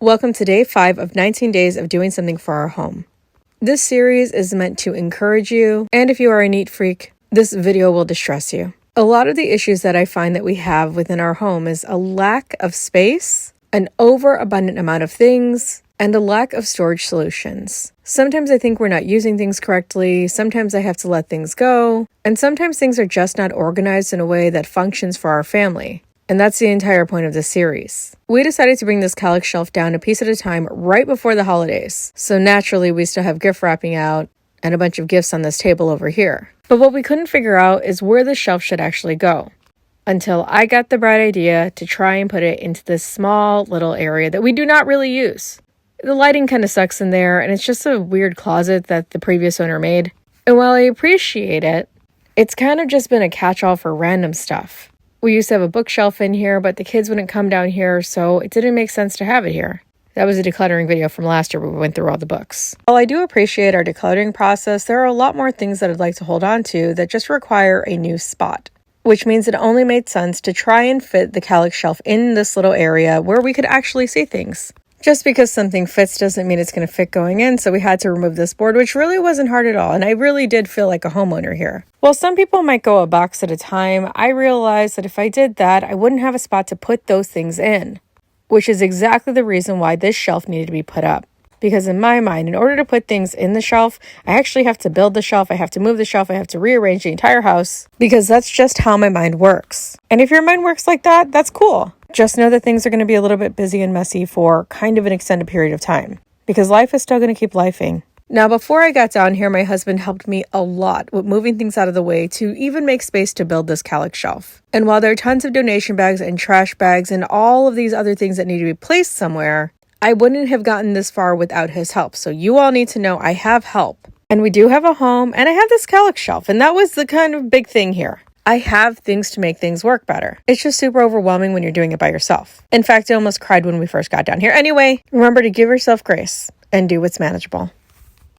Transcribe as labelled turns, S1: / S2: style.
S1: Welcome to day 5 of 19 days of doing something for our home. This series is meant to encourage you, and if you are a neat freak, this video will distress you. A lot of the issues that I find that we have within our home is a lack of space, an overabundant amount of things, and a lack of storage solutions. Sometimes I think we're not using things correctly, sometimes I have to let things go, and sometimes things are just not organized in a way that functions for our family. And that's the entire point of this series. We decided to bring this Kallax shelf down a piece at a time right before the holidays. So naturally, we still have gift wrapping out and a bunch of gifts on this table over here. But what we couldn't figure out is where the shelf should actually go. Until I got the bright idea to try and put it into this small little area that we do not really use. The lighting kind of sucks in there, and it's just a weird closet that the previous owner made. And while I appreciate it, it's kind of just been a catch-all for random stuff. We used to have a bookshelf in here, but the kids wouldn't come down here, so it didn't make sense to have it here. That was a decluttering video from last year where we went through all the books. While I do appreciate our decluttering process, there are a lot more things that I'd like to hold on to that just require a new spot. Which means it only made sense to try and fit the Kallax shelf in this little area where we could actually see things. Just because something fits doesn't mean it's going to fit going in, so we had to remove this board, which really wasn't hard at all, and I really did feel like a homeowner here. While some people might go a box at a time, I realized that if I did that, I wouldn't have a spot to put those things in, which is exactly the reason why this shelf needed to be put up. Because in my mind, in order to put things in the shelf, I actually have to build the shelf, I have to move the shelf, I have to rearrange the entire house, because that's just how my mind works. And if your mind works like that, that's cool. Just know that things are going to be a little bit busy and messy for kind of an extended period of time, because life is still going to keep lifing. Now, before I got down here, my husband helped me a lot with moving things out of the way to even make space to build this Kallax shelf. And while there are tons of donation bags and trash bags and all of these other things that need to be placed somewhere, I wouldn't have gotten this far without his help. So you all need to know I have help. And we do have a home, and I have this Kallax shelf, and that was the kind of big thing here. I have things to make things work better. It's just super overwhelming when you're doing it by yourself. In fact, I almost cried when we first got down here. Anyway, remember to give yourself grace and do what's manageable.